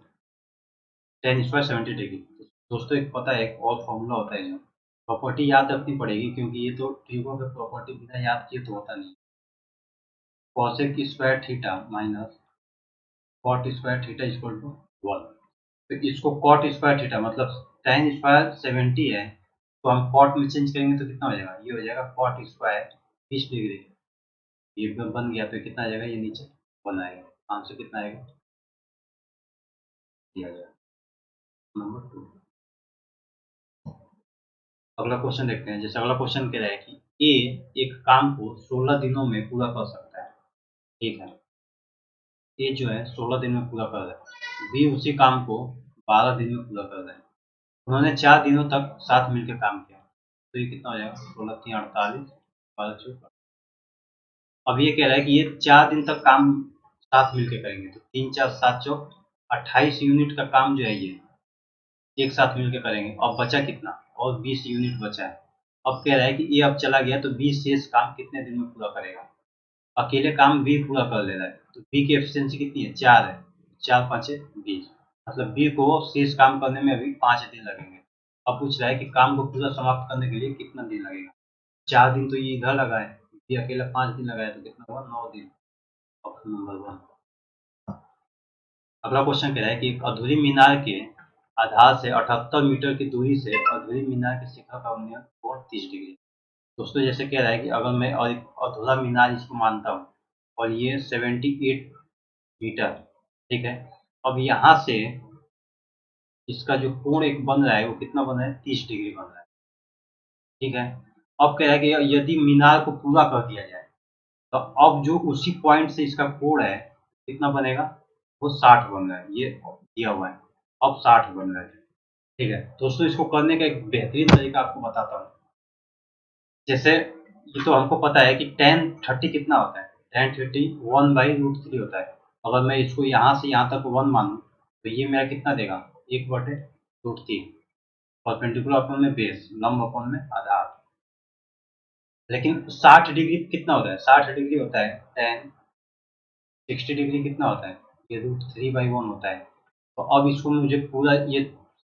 tan square 70 degree. दोस्तों एक पता है, एक और फॉर्मूला होता है, जो प्रॉपर्टी याद रखनी पड़ेगी, क्योंकि ये तो ट्रिगो के प्रॉपर्टी बिना याद किए तो होता नहीं। Cosec square theta minus cot square theta equal to 1। तो इसको कॉट स्क्वायर थीटा मतलब tan स्क्वायर 70 है, तो हम कॉट में चेंज करेंगे तो कितना हो जाएगा, ये हो जाएगा कॉट स्क्वायर 20 डिग्री। ये बन गया तो कितना आ जाएगा, ये नीचे 1 आएगा। आंसर कितना आएगा, दिया जाएगा नंबर 2। अगला क्वेश्चन देखते हैं। जैसे अगला क्वेश्चन कह रहा है कि ए एक काम को 16 दिनों में पूरा कर सकता है। ठीक है, ए जो है 16 दिन में पूरा कर रहा है, बी उसी काम को 12 दिन में पूरा कर रहा है। उन्होंने 4 दिनों तक साथ मिलकर काम किया, तो ये कितना हो जाएगा, 16 3 48, 12 4। अब ये कह रहा है कि ये 4 दिन तक काम साथ मिलकर करेंगे, तो 3 4 7 चौक 28 यूनिट का काम जो है ये एक साथ मिलकर करेंगे। और बचा कितना, और 20 यूनिट बचा है। अब कह रहा है कि ये अब चला गया तो 20 शेष काम कितने दिन में पूरा करेगा। अकेले काम बी पूरा कर ले रहा है, तो बी की एफिशिएंसी कितनी है, 4 है। 4 5 20, मतलब बी को शेष काम करने में अभी 5 दिन लगेंगे। अब पूछ रहा है कि काम को पूरा समाप्त करने के लिए कितना दिन लगेगा। 4 दिन तो ये इधर लगा है, ये अकेला 5 दिन लगाया, तो कितना हुआ, 9 दिन। Option number 1। अगला क्वेश्चन कह रहा है कि एक अधूरी मीनार के आधार से 78 मीटर की दूरी से अधूरी मीनार के शिखर का उन्नयन कोण 30 डिग्री। दोस्तों जैसे कह रहा है कि अगर मैं और एक अधूरा मीनार इसको मानता हूँ, और ये 78 मीटर, ठीक है। अब यहाँ से इसका जो कोण एक बन रहा है वो कितना बन रहा है, 30 डिग्री बन रहा है। ठीक है, अब कह रहा है कि यदि मीनार को पूरा कर दिया जाए, तो अब जो उसी पॉइंट से इसका कोण है कितना बनेगा, वो 60 बन रहा है, ये दिया हुआ है। अब 60 बन रहा है। ठीक है दोस्तों, इसको करने का एक बेहतरीन तरीका आपको बताता हूँ। जैसे ये तो हमको पता है कि tan 30 कितना होता है, tan 30 1/√3 होता है। अगर मैं इसको यहाँ से यहाँ तक 1 मानूँ, तो ये मेरा कितना देगा, 1/√3। परपेंडिकुलर अपॉन में बेस, लंब अपॉन में आधार। लेकिन 60 डिग्री कितना होता है, 60 डिग्री होता है tan 60 डिग्री कितना होता है, ये √3/1 होता है। तो अब इसको मुझे पूरा ये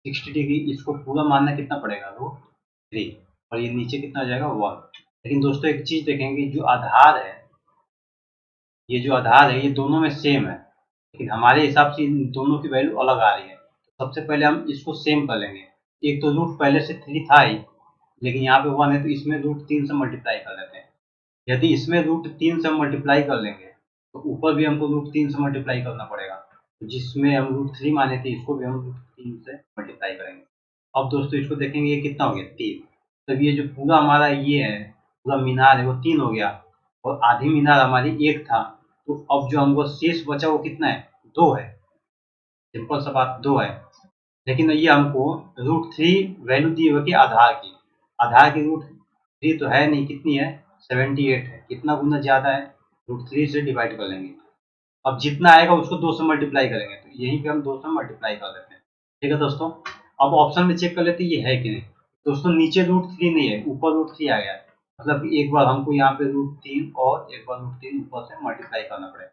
60 डिग्री इसको पूरा मानना कितना पड़ेगा, √3। और ये नीचे कितना आ जाएगा, 1। लेकिन दोस्तों एक चीज देखेंगे, जो आधार है, ये जो आधार है ये दोनों में सेम है, लेकिन हमारे हिसाब से इन दोनों की वैल्यू अलग आ रही है। तो सबसे पहले हम इसको सेम कर लेंगे। एक तो रूट पहले से 3 था ही, लेकिन यहाँ पे 1 है, तो इसमें √3 से मल्टीप्लाई कर लेते हैं। यदि इसमें √3 से हम मल्टीप्लाई कर लेंगे, तो ऊपर भी हमको √3 से मल्टीप्लाई करना पड़ेगा। तो जिसमें हम √3 माने थे, इसको भी हम √3 से मल्टीप्लाई करेंगे। अब दोस्तों इसको देखेंगे, ये कितना हो गया, 3। तब ये जो पूरा हमारा ये है, पूरा मीनार है, वो 3 हो गया। और आधी मीनार हमारी 1 था, तो अब जो हमको शेष बचा वो कितना है, 2 है। सिंपल सा बात, 2 है। लेकिन ये हमको √3 वैल्यू दी होगी आधार की। आधार की √3 तो है नहीं, कितनी है, 78 है। कितना गुना ज्यादा है, √3 से डिवाइड कर लेंगे। अब जितना आएगा उसको 2 से मल्टीप्लाई करेंगे, तो यहीं पे हम 2 से मल्टीप्लाई कर लेते हैं। ठीक है दोस्तों, अब ऑप्शन में चेक कर लेते हैं ये है कि नहीं। दोस्तों नीचे √3 नहीं है, ऊपर √3 आ गया है। मतलब कि एक बार हमको यहाँ पे √3 और एक बार √3 ऊपर से मल्टीप्लाई करना पड़ेगा।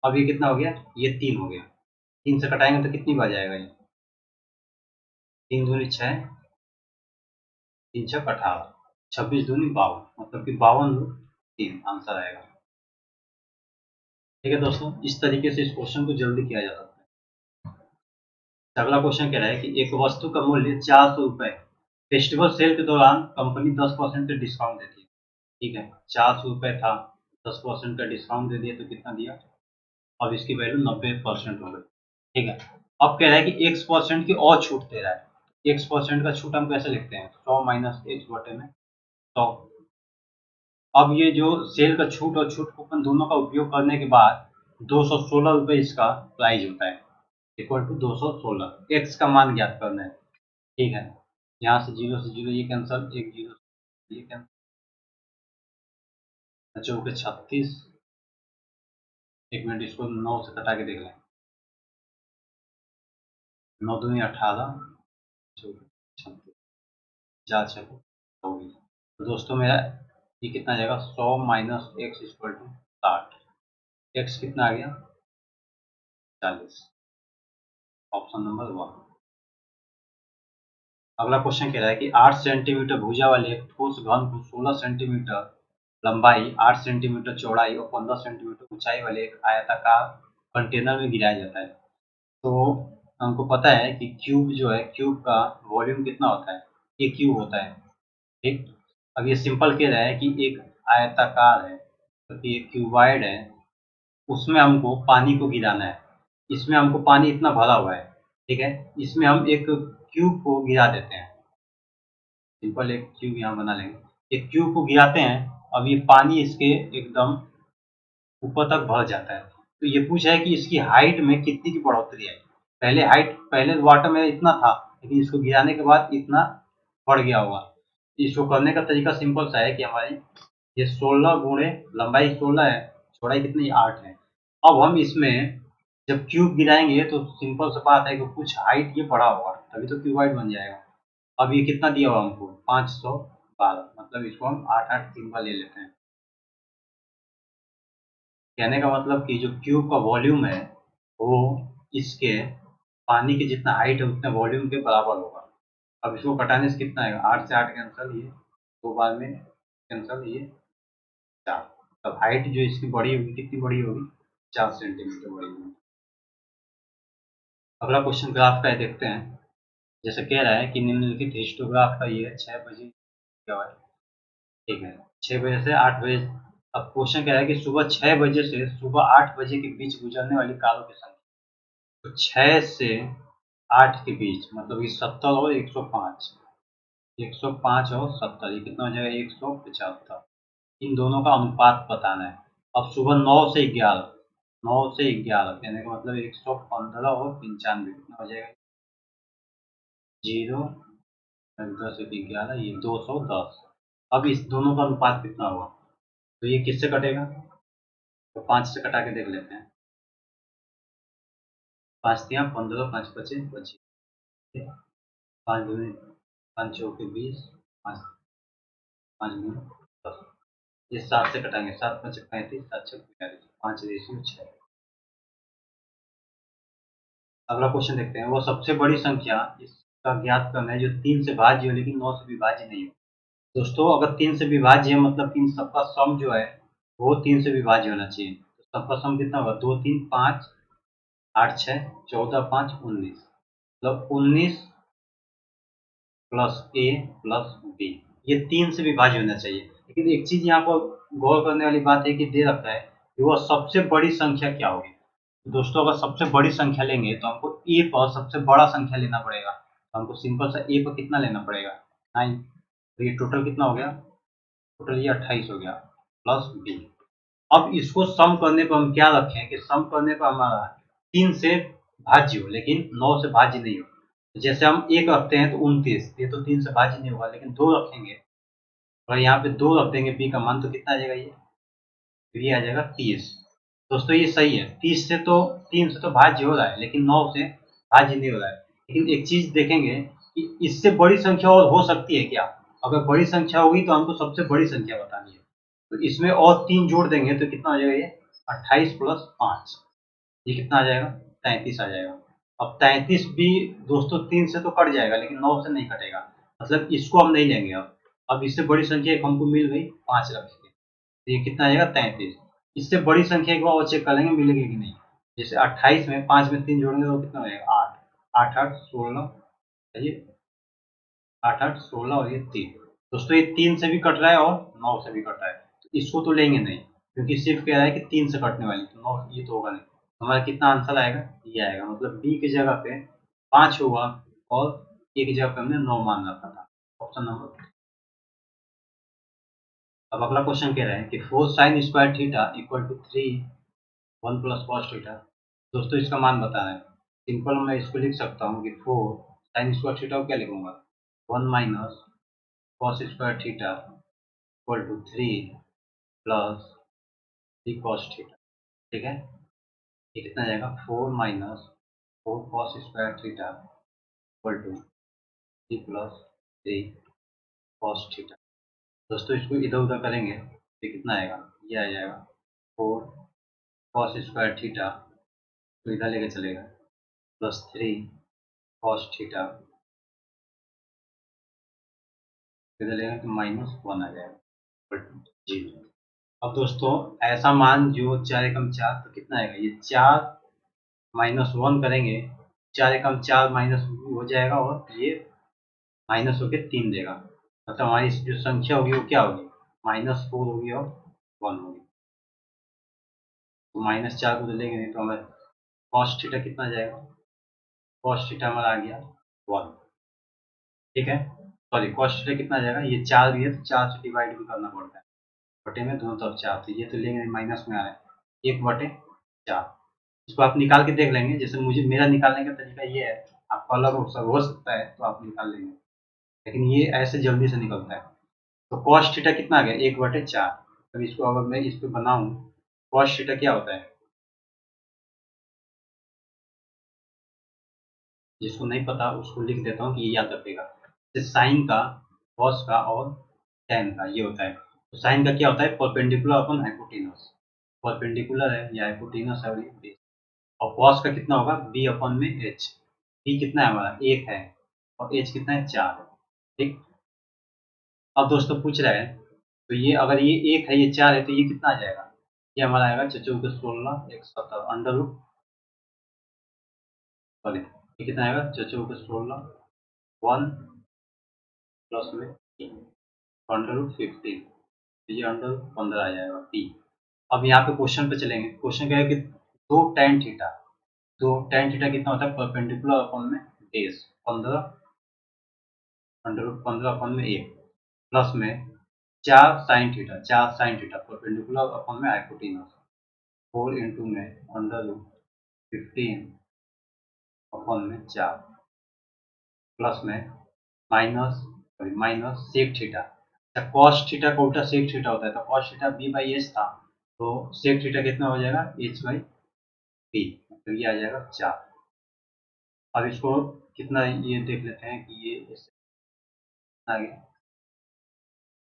अब ये कितना हो गया, ये 3 हो गया। 3 से कटाएंगे तो कितनी बार जाएगा ये, 3 दूनी 6, 3 छक 18, 26 दूनी 52, मतलब कि 52√3 आंसर आएगा। ठीक है दोस्तों, इस तरीके से इस क्वेश्चन को जल्दी किया जा सकता है। अगला क्वेश्चन कह रहा है कि एक वस्तु का मूल्य 400 रुपए, फेस्टिवल सेल के दौरान कंपनी 10% का डिस्काउंट देती है। ठीक है, 400 रुपए था, 10% का डिस्काउंट दे दिया, तो कितना दिया, अब इसकी वैल्यू 90% हो गई। ठीक है, अब कह रहा है कि x% की और छूट दे रहा है। x% का छूट हम कैसे लिखते हैं, 100 माइनस x बटे में 100। अब ये जो सेल का छूट और छूट कूपन दोनों का उपयोग करने के बाद 216 रुपए इसका प्राइस होता है, इक्वल टू 216। एक्स का मान ज्ञात करना है। ठीक है, यहाँ से 0 से 0 ये कैंसल, एक 0 ये कैंसल, चौके 36। एक मिनट, इसको 9 से कटा के देख लें, 9 दूनी 18, चौके 36, 4 6 24। तो दोस्तों मेरा ये कितना आ जाएगा, 100 minus x equal to 60। X कितना आ गया, 40। Option number 1। अगला क्वेश्चन कह रहा है कि 8 सेंटीमीटर भुजा वाले एक ठोस घन को 16 सेंटीमीटर लंबाई, 8 सेंटीमीटर चौड़ाई और 15 सेंटीमीटर ऊंचाई वाले एक आयताकार कंटेनर में गिराया जाता है। तो हमको पता है कि क्यूब जो है, क्यूब का वॉल्यूम कितना होता है, ये क्यूब होता है। ठीक, अब ये सिंपल कह रहा है कि एक आयताकार है, तो ये क्यूबॉइड है, उसमें हमको पानी को गिराना है। इसमें हमको पानी इतना भरा हुआ है, ठीक है, इसमें हम एक क्यूब को गिरा देते हैं। सिंपल एक क्यूब यहाँ बना लेंगे, एक क्यूब को गिराते हैं। अब ये पानी इसके एकदम ऊपर तक भर जाता है। तो ये पूछा है कि इसकी हाइट में कितनी की बढ़ोतरी आई। पहले वाटर में इतना था, लेकिन इसको गिराने के बाद इतना बढ़ गया होगा। इसको करने का तरीका सिंपल सा है कि हमारे ये 16 गुणे लंबाई 16 है, चौड़ाई कितनी 8 है। अब हम इसमें जब क्यूब गिराएंगे तो सिंपल सा बात है कि कुछ हाइट ये बड़ा होगा, तभी तो क्यूबॉइड बन जाएगा। अब ये कितना दिया हुआ हमको 512, मतलब इसको हम 8 3 बार ले लेते हैं। कहने का मतलब कि जो क्यूब का वॉल्यूम है वो इसके पानी के जितना हाइट है उतने वॉल्यूम के बराबर होगा। अब इसको कटाने से कितना आएगा, 8 से 8 कैंसल, ये दो बार में कैंसल, ये 4। तब हाइट जो इसकी बड़ी होगी, कितनी बड़ी होगी, 4 सेंटीमीटर बड़ी होगी। अगला क्वेश्चन ग्राफ का है, देखते हैं। जैसे कह रहा है कि निम्नलिखित हिस्टोग्राफ का ये 6 बजे क्या है, ठीक है, 6 बजे से 8 बजे। अब क्वेश्चन कह रहा है कि सुबह 6 बजे से सुबह 8 बजे के बीच गुजरने वाली कारों की संख्या। तो 6 से 8 के बीच, मतलब ये 70 और 105, 105 और 70, ये कितना हो जाएगा 175। इन दोनों का अनुपात बताना है। अब सुबह 9 से 11, 9 से 11 कहने का मतलब 115 और 95 कितना हो जाएगा, 0 10 से 11, ये 210। अब इस दोनों का अनुपात कितना हुआ, तो ये किससे कटेगा, तो 5 से कटा के देख लेते हैं। 5 तिया 15, 5 पचे 25, 5 दूनी 5 चौके 20, 5 5 दूनी 10। ये 7 से कटाएंगे, 7 5 35, 7 6 45, 5 रेशियो 6। अगला क्वेश्चन देखते हैं। वो सबसे बड़ी संख्या इसका ज्ञात करना है जो 3 से भाज्य हो लेकिन 9 से विभाज्य नहीं हो। दोस्तों अगर 3 से विभाज्य है मतलब इन सबका सम जो है वो 3 से विभाज्य होना चाहिए। तो सबका सम कितना होगा, 2 3 5 8 6 14 5 19, मतलब 19 प्लस ए प्लस बी, ये 3 से विभाज्य होना चाहिए। लेकिन एक चीज यहाँ पर गौर करने वाली बात है कि दे रखा है कि वह सबसे बड़ी संख्या क्या होगी। तो दोस्तों अगर सबसे बड़ी संख्या लेंगे तो हमको ए पर सबसे बड़ा संख्या लेना पड़ेगा। तो हमको सिंपल सा ए पर कितना लेना पड़ेगा, 9। तो ये टोटल कितना हो गया, टोटल ये 28 हो गया, प्लस बी। अब इसको सम करने पर हम क्या रखें कि सम करने पर हमारा 3 से भाज्य हो लेकिन 9 से भाज्य नहीं हो। तो जैसे हम 1 रखते हैं तो 29, ये तो 3 से भाज्य नहीं होगा, लेकिन 2 रखेंगे और यहाँ पे 2 रख देंगे बी का मान, तो कितना आ जाएगा, ये आ जाएगा 30। दोस्तों ये सही है, 30 से तो 3 से तो भाज्य हो रहा है लेकिन 9 से भाज्य नहीं हो रहा है। लेकिन एक चीज देखेंगे कि इससे बड़ी संख्या और हो सकती है क्या। अगर बड़ी संख्या होगी तो हमको सबसे बड़ी संख्या बतानी है। तो इसमें और 3 जोड़ देंगे तो कितना हो जाएगा, ये 28 प्लस 5, ये कितना आ जाएगा, 33 आ जाएगा। अब 33 भी दोस्तों 3 से तो कट जाएगा लेकिन 9 से नहीं कटेगा, मतलब इसको हम नहीं लेंगे। अब इससे बड़ी संख्या एक हमको मिल गई, 5 रखेंगे, तो ये कितना आ जाएगा 33। इससे बड़ी संख्या एक बार और चेक कर लेंगे मिलेगी कि नहीं। जैसे 28 में 5 में 3 जोड़ेंगे तो कितना हो जाएगा, 8, 8 8 16, ये 8 8 16 और ये 3। दोस्तों ये 3 से भी कट रहा है और 9 से भी कट रहा है, तो इसको तो लेंगे नहीं क्योंकि सिर्फ कह रहा है कि 3 से कटने वाली, तो 9 ये तो होगा नहीं। हमारा कितना आंसर आएगा, ये आएगा, मतलब बी की जगह पे 5 होगा और ए की जगह पे हमने 9 मान रखा था, ऑप्शन नंबर। अब अगला क्वेश्चन कह रहा है कि 4 sine square theta equal to 3 1 plus cos theta. दोस्तों इसका मान बताना है। सिंपल मैं इसको लिख सकता हूँ कि 4 साइन स्क्वायर थीटा को क्या लिखूंगा, 1 minus cos square theta equal to 3 plus 3 cos theta. ठीक है, ये कितना जाएगा, 4 minus 4 cos square theta equal to 3 plus 3 cos theta. दोस्तों इसको इधर उधर करेंगे तो कितना आएगा, ये आ जाएगा 4 कॉस स्क्वायर थीटा, तो इधर लेके चलेगा, प्लस 3 कॉस थीटा इधर लेंगे तो -1 आ जाएगा जी। अब दोस्तों ऐसा मान जो 4 एकम 4 तो कितना आएगा, ये 4 -1 करेंगे, 4 एकम 4 माइनस हो जाएगा और ये माइनस होके 3 देगा, मतलब हमारी जो संख्या होगी वो क्या होगी, -4 होगी और 1 होगी। तो -4 को तो लेंगे नहीं तो हमें कॉस थीटा कितना आ जाएगा, कॉस थीटा हमारा आ गया 1। ठीक है, सॉरी कॉस थीटा कितना आ जाएगा, ये 4 भी है तो 4 से डिवाइड भी करना पड़ता है, बटे में दोनों तरफ 4, तो ये तो लेंगे माइनस में आ रहा है 1/4। इसको आप निकाल के देख लेंगे, जैसे मुझे मेरा निकालने का तरीका ये है, आपको अलग हो सकता है तो आप निकाल लेंगे, लेकिन ये ऐसे जल्दी से निकलता है। तो कॉस थीटा कितना आ गया, 1/4। अब इसको अगर मैं इस पे बनाऊं, कॉस थीटा क्या होता है, जिसको नहीं पता उसको लिख देता हूँ कि ये याद रखेगा। जैसे साइन का, कॉस का और टैन का ये होता है। तो साइन का क्या होता है, परपेंडिकुलर अपन हाइपोटेनस, परपेंडिकुलर है या हाइपोटेनस है, और ये बेस। और कॉस का कितना होगा, बी अपन में एच। बी कितना है हमारा, 1 है, और एच कितना है, 4 है। ठीक। अब दोस्तों पूछ रहा है, तो ये अगर ये 1 है ये 4 है तो ये कितना आ जाएगा, ये हमारा आएगा 16 एक 17 अंडर रूट, सॉरी ये कितना आएगा 16 1 प्लस में अंडर रूट 15, तो ये अंडर रूट 15 आ जाएगा पी। अब यहाँ पे क्वेश्चन पे चलेंगे, क्वेश्चन क्या है कि दो tan थीटा, तो tan थीटा कितना होता है, परपेंडिकुलर अपन में बेस 15 अंडर रूट 15 अपन में 1 प्लस में 4 sine theta, 4 sine theta perpendicular upon में हाइपोटेनस 4 इंटू में अंडर रूट 15 अपन में 4 प्लस में माइनस, माइनस सेक थीटा। अच्छा कॉस थीटा का उल्टा सेक थीटा होता है, तो cos theta B by H था, तो सेक थीटा कितना हो जाएगा, एच बाई बी, तो ये आ जाएगा 4। अब इसको कितना ये देख लेते हैं कि ये इससे आ गया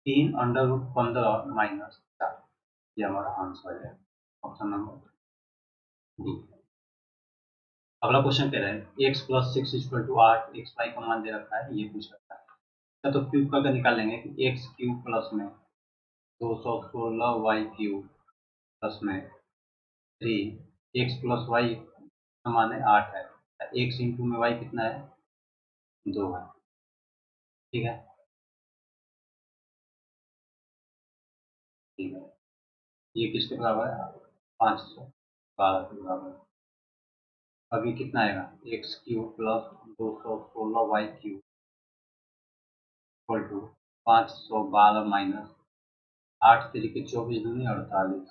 3 अंडर रूट 15 माइनस 4, ये हमारा आंसर है, ऑप्शन नंबर डी। अगला क्वेश्चन कह रहा है x plus 6 equal to 8, x y का मान दे रखा है, ये पूछ रखा है। तो क्यूब करके निकाल लेंगे कि एक्स क्यूब प्लस में 216 वाई क्यूब प्लस में 3 एक्स प्लस वाई का मान है 8 है, एक्स इंटू में वाई कितना है, 2 है। ठीक है, ठीक है, ये किसके बराबर है, 512 के बराबर है। अभी कितना आएगा, x cube plus 216 y cube equal to 512 minus 8 तरीके 24 दूनी 48,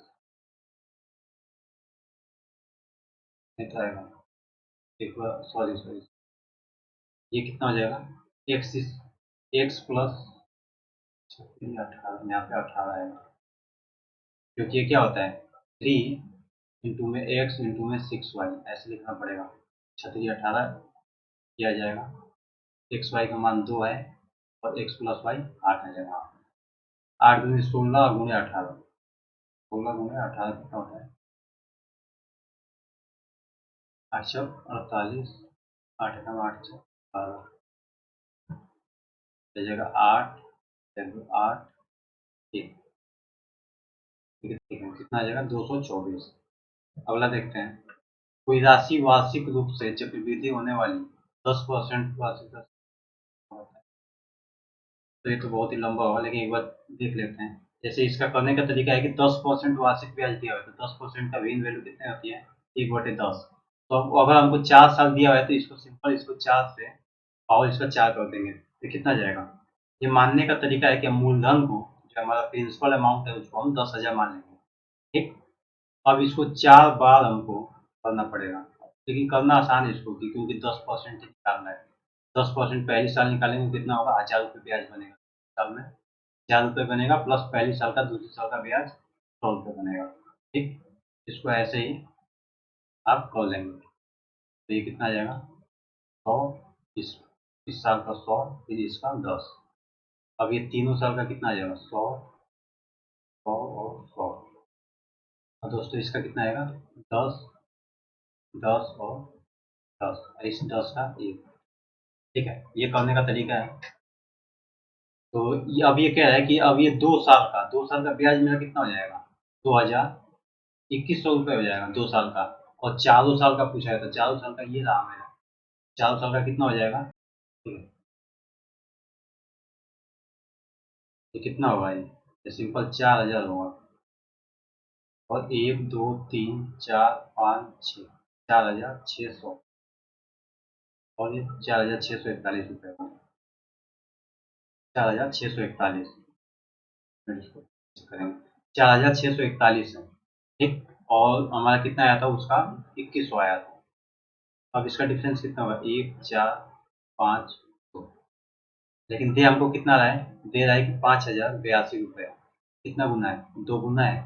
कितना आएगा, एक बार सॉरी सॉरी, ये कितना हो जाएगा, एक्स एक्स प्लस 18, यहाँ पे 18 आएगा, क्योंकि ये क्या होता है 3 इंटू में एक्स इंटू में 6 वाई, ऐसे लिखना पड़ेगा, 18 किया जाएगा, एक्स वाई का मान 2 है और एक्स प्लस वाई 8 आ जाएगा। 8 दूनी 16 गुणे 18, 16 गुणे 18 कितना होता है, 8 चौक 48, 8 एकम 8 चौक 12, जगह 8 8 ठीक, ठीक है, कितना आ जाएगा 224। अगला देखते हैं, कोई राशि वार्षिक रूप से चक्रवृद्धि होने वाली 10% वार्षिक दर से होता है। तो ये तो बहुत ही लंबा होगा, लेकिन एक बार देख लेते हैं। जैसे इसका करने का तरीका है कि 10% वार्षिक ब्याज दिया हुआ है, तो 10% का मेन वैल्यू कितनी होती है, 1/10। तो अगर हमको 4 साल दिया हुआ है तो इसको सिंपल इसको 4 से और इसका 4 कर देंगे तो कितना जाएगा। ये मानने का तरीका है कि हम मूलधन को, जो हमारा प्रिंसिपल अमाउंट है उसको हम 10,000 मान लेंगे। ठीक। अब इसको 4 बार हमको करना पड़ेगा, लेकिन करना आसान है इसको, क्योंकि 10% निकालना है। 10% पहली साल निकालेंगे तो कितना होगा, 1,000 रुपये ब्याज बनेगा साल में, 1,000 रुपये बनेगा प्लस पहली साल का दूसरी साल का ब्याज 100 रुपये बनेगा। ठीक, इसको ऐसे ही आप कर लेंगे, तो ये कितना आ जाएगा 100, इस इस साल का 100, फिर इसका 10। अब ये तीनों साल का कितना आ जाएगा 100, 100 और 100। और दोस्तों इसका कितना आएगा 10, 10 और 10, इस 10 का 1। ठीक है, ये करने का तरीका है। तो अब ये कह रहा है कि अब ये 2 साल का ब्याज मेरा कितना हो जाएगा, 2100 रुपये हो जाएगा 2 साल का। और चारों साल का पूछा है, तो चारों साल का ये रहा मेरा, चारों साल का कितना हो जाएगा, ठीक है, ये कितना होगा, ये सिंपल 4000 होगा। और 1 2 3 4 5 6, 4600, और ये 4641 रुपये का, 4641 करेंगे, 4641 है, ठीक। और हमारा कितना आया था उसका, 2100 आया था। अब इसका डिफरेंस कितना होगा, 1 4 5 2, लेकिन दे हमको कितना रहा है, दे रहा है कि 5082 रुपये। कितना गुना है, 2 गुना है,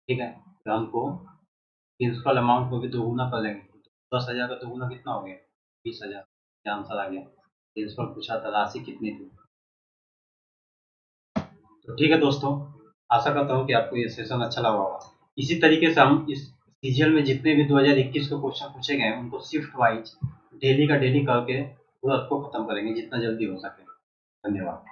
ठीक है। तो हमको प्रिंसिपल अमाउंट को भी 2 गुना कर लेंगे, 10,000 का 2 गुना कितना हो गया, 20,000। ये आंसर आ गया। प्रिंसिपल पूछा था राशि कितनी थी। तो ठीक है दोस्तों, आशा करता हूँ कि आपको ये सेशन अच्छा लगा होगा। इसी तरीके से हम इस सीजन में जितने भी 2021 के क्वेश्चन पूछे गए हैं उनको शिफ्ट वाइज डेली का डेली करके पूरा को खत्म करेंगे जितना जल्दी हो सके। धन्यवाद।